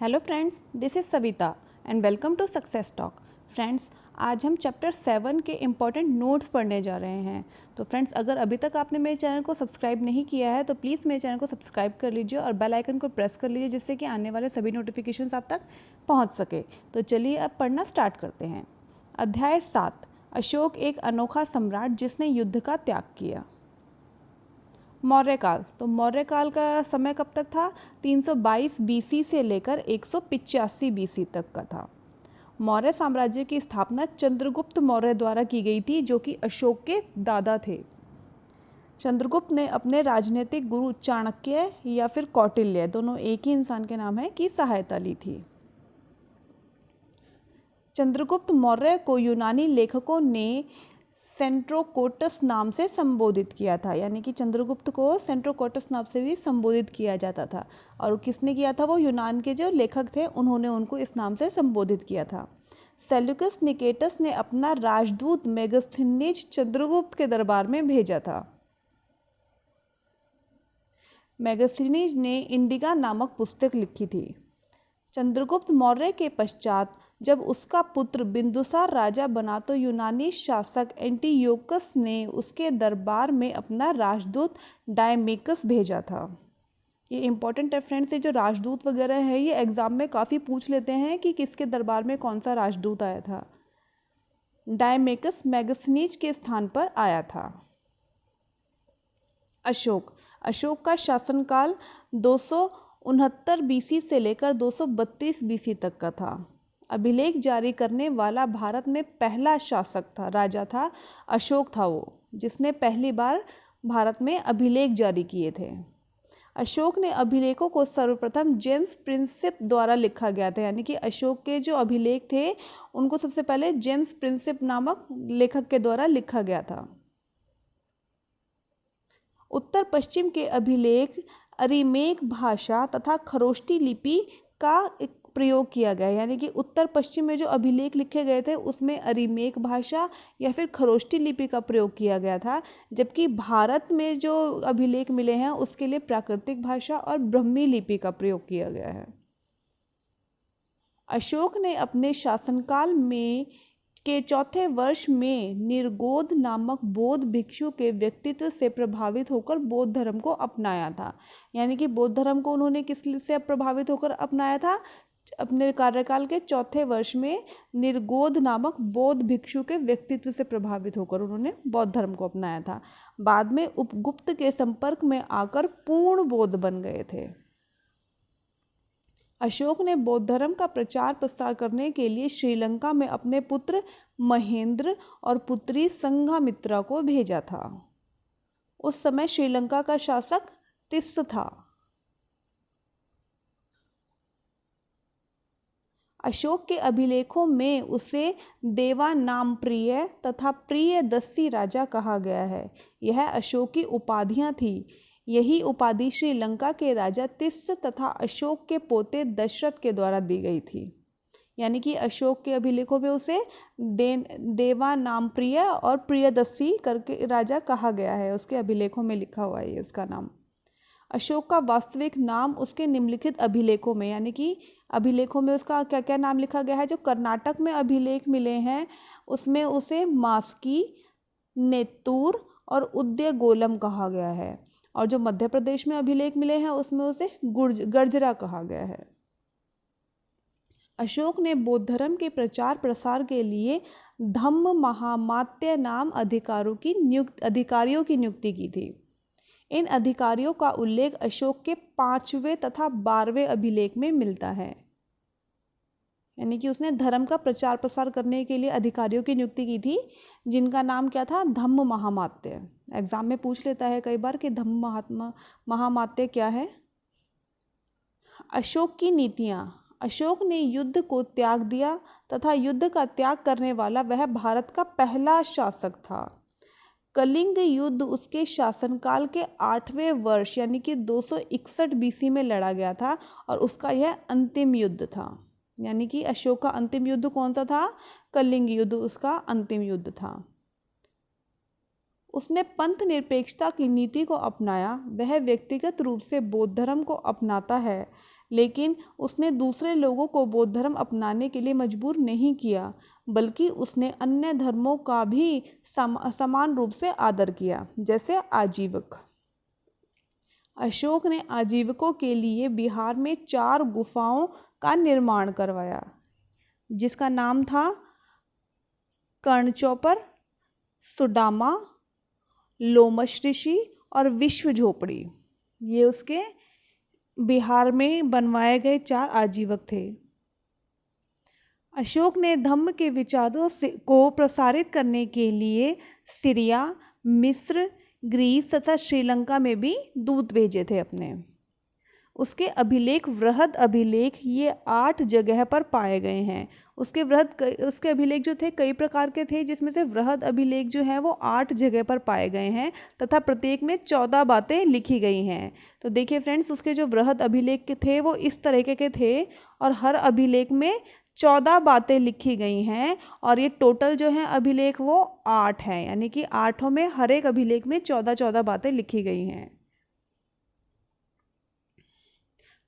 Hello friends, this is Savita and welcome to success talk. Friends, आज हम chapter 7 के important notes पढ़ने जा रहे हैं। तो फ्रेंड्स, अगर अभी तक आपने मेरे चैनल को सब्सक्राइब नहीं किया है तो प्लीज़ मेरे चैनल को सब्सक्राइब कर लीजिए और बेल आइकन को प्रेस कर लीजिए, जिससे कि आने वाले सभी नोटिफिकेशंस आप तक पहुंच सके। तो चलिए अब पढ़ना स्टार्ट करते हैं। अध्याय 7, अशोक एक अनोखा सम्राट जिसने युद्ध का त्याग किया। मौर्य काल। तो मौर्य काल का समय कब तक था? 322 बीसी से लेकर 185 बीसी तक का था। मौर्य साम्राज्य की स्थापना चंद्रगुप्त मौर्य द्वारा की गई थी, जो कि अशोक के दादा थे। चंद्रगुप्त ने अपने राजनीतिक गुरु चाणक्य या फिर कौटिल्य, दोनों एक ही इंसान के नाम है, की सहायता ली थी। चंद्रगुप्त मौर्य को यूनानी लेखकों ने सेंट्रोकोटस नाम से संबोधित किया था, यानी कि चंद्रगुप्त को सेंट्रोकोटस नाम से भी संबोधित किया जाता था। और किसने किया था? वो यूनान के जो लेखक थे उन्होंने उनको इस नाम से संबोधित किया था। सेल्यूकस निकेटस ने अपना राजदूत मेगस्थनीज चंद्रगुप्त के दरबार में भेजा था। मेगस्थनीज ने इंडिका नामक पुस्तक लिखी थी। चंद्रगुप्त मौर्य के पश्चात जब उसका पुत्र बिंदुसार राजा बना तो यूनानी शासक एंटियोकस ने उसके दरबार में अपना राजदूत डायमेकस भेजा था। ये इंपॉर्टेंट है फ्रेंड्स, ये जो राजदूत वगैरह है ये एग्जाम में काफ़ी पूछ लेते हैं कि किसके दरबार में कौन सा राजदूत आया था। डायमेकस मेगस्थनीज के स्थान पर आया था। अशोक का शासनकाल 269 बीसी से लेकर 232 बीसी तक का था। अभिलेख जारी करने वाला भारत में पहला शासक था, राजा था, अशोक था वो, जिसने पहली बार भारत में अभिलेख जारी किए थे। अशोक ने अभिलेखों को सर्वप्रथम जेम्स प्रिंसिप द्वारा लिखा गया था, यानी कि अशोक के जो अभिलेख थे उनको सबसे पहले जेम्स प्रिंसिप नामक लेखक के द्वारा लिखा गया था। उत्तर पश्चिम के अभिलेख अरिमेक भाषा तथा खरोष्टी लिपि का प्रयोग किया गया, यानी कि उत्तर पश्चिम में जो अभिलेख लिखे गए थे उसमें अरिमेक भाषा या फिर खरोष्टी लिपि का प्रयोग किया गया था, जबकि भारत में जो अभिलेख मिले हैं उसके लिए प्राकृतिक भाषा और ब्रह्मी लिपि का प्रयोग किया गया है। अशोक ने अपने शासनकाल में के चौथे वर्ष में निर्गोध नामक बौद्ध भिक्षु के व्यक्तित्व से प्रभावित होकर बौद्ध धर्म को अपनाया था, यानी कि बौद्ध धर्म को उन्होंने किस से प्रभावित होकर अपनाया था? अपने कार्यकाल के चौथे वर्ष में निर्गोध नामक बौद्ध भिक्षु के व्यक्तित्व से प्रभावित होकर उन्होंने बौद्ध धर्म को अपनाया था। बाद में उपगुप्त के संपर्क में आकर पूर्ण बौद्ध बन गए थे। अशोक ने बौद्ध धर्म का प्रचार प्रसार करने के लिए श्रीलंका में अपने पुत्र महेंद्र और पुत्री संघामित्रा को भेजा था। उस समय श्रीलंका का शासक तिस्स था। अशोक के अभिलेखों में उसे देवानामप्रिय तथा प्रियदर्शी राजा कहा गया है। यह अशोक की उपाधियां थी। यही उपाधि श्रीलंका के राजा तिस्स तथा अशोक के पोते दशरथ के द्वारा दी गई थी, यानी कि अशोक के अभिलेखों में उसे देवानामप्रिय और प्रियदर्शी करके राजा कहा गया है। उसके अभिलेखों में लिखा हुआ है उसका नाम। अशोक का वास्तविक नाम उसके निम्नलिखित अभिलेखों में, यानी कि अभिलेखों में उसका क्या क्या नाम लिखा गया है? जो कर्नाटक में अभिलेख मिले हैं उसमें उसे मास्की, नेत्तूर और उद्यगोलम कहा गया है, और जो मध्य प्रदेश में अभिलेख मिले हैं उसमें उसे गर्जरा कहा गया है। अशोक ने बौद्ध धर्म के प्रचार प्रसार के लिए धम्म महामात्य नाम अधिकारियों की नियुक्ति की थी। इन अधिकारियों का उल्लेख अशोक के 5वें तथा 12वें अभिलेख में मिलता है, यानी कि उसने धर्म का प्रचार प्रसार करने के लिए अधिकारियों की नियुक्ति की थी, जिनका नाम क्या था? धम्म महामात्य। एग्जाम में पूछ लेता है कई बार कि धम्म महामात्य क्या है। अशोक की नीतियाँ। अशोक ने युद्ध को त्याग दिया तथा युद्ध का त्याग करने वाला वह भारत का पहला शासक था। कलिंग युद्ध उसके शासनकाल के 8वें वर्ष यानी कि 261 बीसी में लड़ा गया था और उसका यह अंतिम युद्ध था, यानी कि अशोक का अंतिम युद्ध कौन सा था? कलिंग युद्ध उसका अंतिम युद्ध था। उसने पंथ निरपेक्षता की नीति को अपनाया। वह व्यक्तिगत रूप से बौद्ध धर्म को अपनाता है, लेकिन उसने दूसरे लोगों को बौद्ध धर्म अपनाने के लिए मजबूर नहीं किया, बल्कि उसने अन्य धर्मों का भी समान रूप से आदर किया। जैसे आजीवक, अशोक ने आजीवकों के लिए बिहार में 4 गुफाओं का निर्माण करवाया, जिसका नाम था कर्णचौपर, सुदामा, लोमश ऋषि और विश्व झोपड़ी। ये उसके बिहार में बनवाए गए 4 आजीवक थे। अशोक ने धम्म के विचारों से को प्रसारित करने के लिए सीरिया, मिस्र, ग्रीस तथा श्रीलंका में भी दूत भेजे थे अपने। उसके अभिलेख, वृहद अभिलेख, ये 8 जगह पर पाए गए हैं। उसके अभिलेख जो थे कई प्रकार के थे, जिसमें से वृहद अभिलेख जो है वो 8 जगह पर पाए गए हैं तथा प्रत्येक में 14 बातें लिखी गई हैं। तो देखिए फ्रेंड्स, उसके जो वृहद अभिलेख थे वो इस तरीके के थे और हर अभिलेख में 14 बातें लिखी गई हैं और ये टोटल जो है अभिलेख वो 8 हैं, यानी कि 8 में हर एक अभिलेख में 14-14 बातें लिखी गई हैं।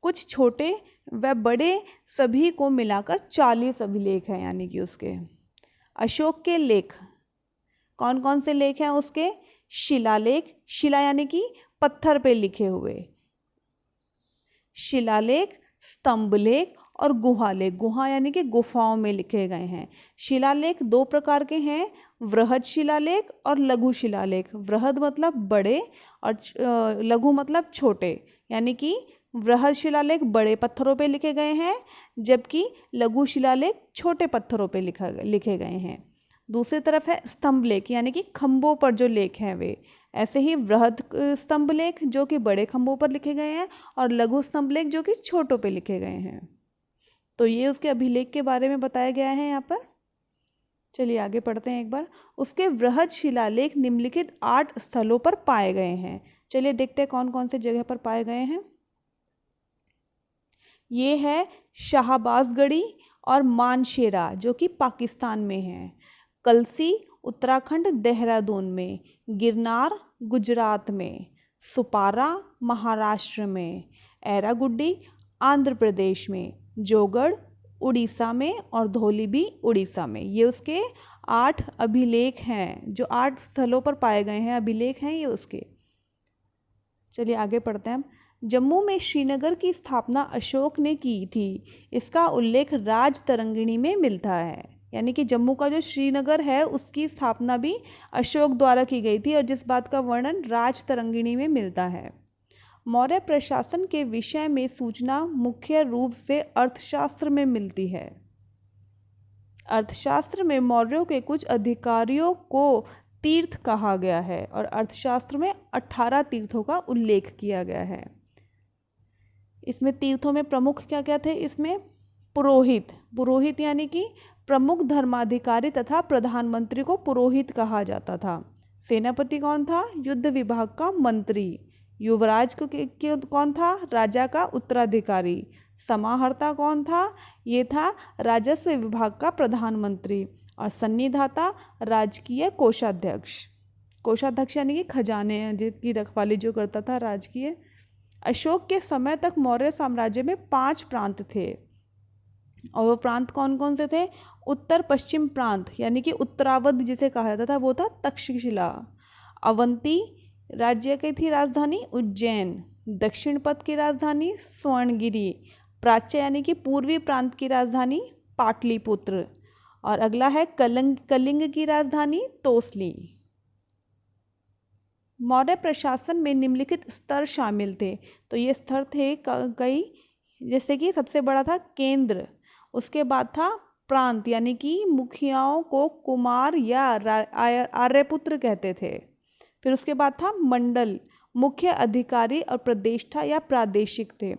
कुछ छोटे व बड़े सभी को मिलाकर 40 अभिलेख हैं, यानी कि उसके। अशोक के लेख कौन कौन से लेख हैं उसके? शिलालेख, शिला यानी कि पत्थर पे लिखे हुए, शिलालेख, स्तंभलेख और गुहालेख, गुहा यानी कि गुफाओं में लिखे गए हैं। शिलालेख 2 प्रकार के हैं, वृहद शिलालेख और लघु शिलालेख। वृहद मतलब बड़े और लघु मतलब छोटे, यानी कि वृहद शिलालेख बड़े पत्थरों पे लिखे गए हैं, जबकि लघु शिलालेख छोटे पत्थरों पे लिखे गए हैं। दूसरी तरफ है स्तंभलेख, यानी कि खंभों पर जो लेख हैं वे। ऐसे ही वृहद स्तंभलेख जो कि बड़े खंभों पर लिखे गए हैं और लघु स्तंभलेख जो कि छोटों पे लिखे गए हैं। तो ये उसके अभिलेख के बारे में बताया गया है यहाँ पर। चलिए आगे पढ़ते हैं एक बार। उसके वृहद शिलालेख निम्नलिखित 8 स्थलों पर पाए गए हैं। चलिए देखते हैं कौन कौन से जगह पर पाए गए हैं। ये है शाहबाजगढ़ी और मानशेरा जो कि पाकिस्तान में है, कलसी उत्तराखंड देहरादून में, गिरनार गुजरात में, सुपारा महाराष्ट्र में, एरागुड्डी आंध्र प्रदेश में, जोगढ़ उड़ीसा में और धौली भी उड़ीसा में। ये उसके 8 अभिलेख हैं, जो 8 स्थलों पर पाए गए हैं अभिलेख हैं ये उसके। चलिए आगे पढ़ते हैं हम। जम्मू में श्रीनगर की स्थापना अशोक ने की थी। इसका उल्लेख राज तरंगिणी में मिलता है, यानी कि जम्मू का जो श्रीनगर है उसकी स्थापना भी अशोक द्वारा की गई थी और जिस बात का वर्णन राज तरंगिणी में मिलता है। मौर्य प्रशासन के विषय में सूचना मुख्य रूप से अर्थशास्त्र में मिलती है। अर्थशास्त्र में मौर्यों के कुछ अधिकारियों को तीर्थ कहा गया है और अर्थशास्त्र में 18 तीर्थों का उल्लेख किया गया है। इसमें तीर्थों में प्रमुख क्या क्या थे? इसमें पुरोहित, पुरोहित यानी कि प्रमुख धर्माधिकारी तथा प्रधानमंत्री को पुरोहित कहा जाता था। सेनापति कौन था? युद्ध विभाग का मंत्री। युवराज को कौन था? राजा का उत्तराधिकारी। समाहर्ता कौन था? ये था राजस्व विभाग का प्रधानमंत्री। और सन्निधाता राजकीय कोषाध्यक्ष, कोषाध्यक्ष यानी कि खजाने की रखवाली जो करता था राजकीय। अशोक के समय तक मौर्य साम्राज्य में 5 प्रांत थे और वो प्रांत कौन कौन से थे? उत्तर पश्चिम प्रांत यानी कि उत्तरावध जिसे कहा जाता था वो था तक्षशिला। अवंती राज्य की थी राजधानी उज्जैन। दक्षिण पथ की राजधानी स्वर्णगिरी। प्राच्य यानी कि पूर्वी प्रांत की राजधानी पाटलिपुत्र। और अगला है कलिंग की राजधानी तोसली। मौर्य प्रशासन में निम्नलिखित स्तर शामिल थे। तो ये स्तर थे कई, जैसे कि सबसे बड़ा था केंद्र, उसके बाद था प्रांत यानी कि मुखियाओं को कुमार या आर्यपुत्र कहते थे। फिर उसके बाद था मंडल, मुख्य अधिकारी और प्रतिष्ठा या प्रादेशिक थे।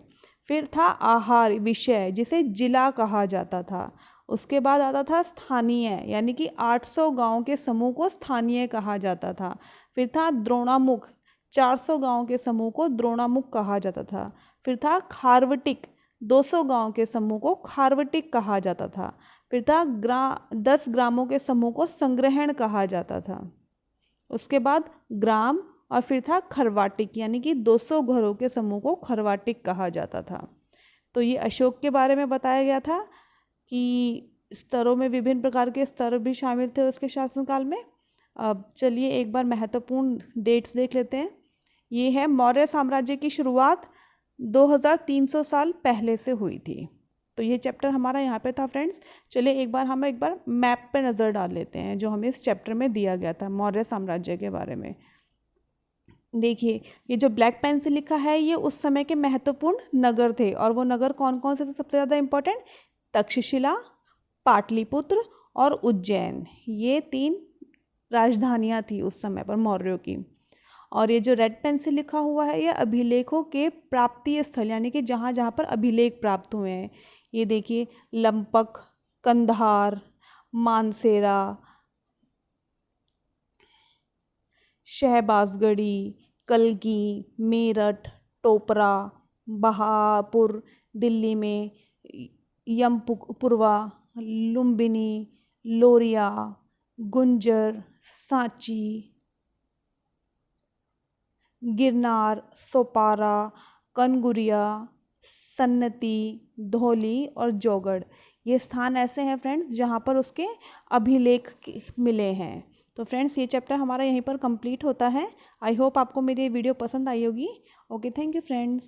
फिर था आहार विषय जिसे जिला कहा जाता था। उसके बाद आता था स्थानीय यानी कि 800 गांव के समूह को स्थानीय कहा जाता था। फिर था द्रोणामुख, 400 गांव के समूह को द्रोणामुख कहा जाता था। फिर था खारवटिक, 200 गांव के समूह को खारवटिक कहा जाता था। फिर था 10 ग्रामों के समूह को संग्रहण कहा जाता था। उसके बाद ग्राम और फिर था खरवाटिक यानी कि 200 घरों के समूह को खरवाटिक कहा जाता था। तो ये अशोक के बारे में बताया गया था कि स्तरों में विभिन्न प्रकार के स्तर भी शामिल थे उसके शासनकाल में। अब चलिए एक बार महत्वपूर्ण डेट्स देख लेते हैं। ये है मौर्य साम्राज्य की शुरुआत 2300 साल पहले से हुई थी। तो ये चैप्टर हमारा यहाँ पे था फ्रेंड्स। चलिए हम एक बार मैप पे नज़र डाल लेते हैं जो हमें इस चैप्टर में दिया गया था मौर्य साम्राज्य के बारे में। देखिए ये जो ब्लैक पेन से लिखा है ये उस समय के महत्वपूर्ण नगर थे, और वो नगर कौन कौन से थे सबसे ज़्यादा इम्पोर्टेंट? तक्षशिला, पाटलिपुत्र और उज्जैन। ये 3 राजधानियाँ थी उस समय पर मौर्यों की। और ये जो रेड पेन से लिखा हुआ है ये अभिलेखों के प्राप्ति स्थल, यानी कि जहाँ जहाँ पर अभिलेख प्राप्त हुए हैं। ये देखिए लंपक, कंधार, मानसेरा, शहबाजगढ़ी, कलगी, मेरठ, टोपरा, बहापुर दिल्ली में, यमपुरवा, लुम्बिनी, लोरिया, गुंजर, सांची, गिरनार, सोपारा, कनगुरिया, सन्नती, धौली और जौगढ़। ये स्थान ऐसे हैं फ्रेंड्स जहाँ पर उसके अभिलेख मिले हैं। तो फ्रेंड्स ये चैप्टर हमारा यहीं पर कंप्लीट होता है। आई होप आपको मेरी ये वीडियो पसंद आई होगी। Okay, thank you friends.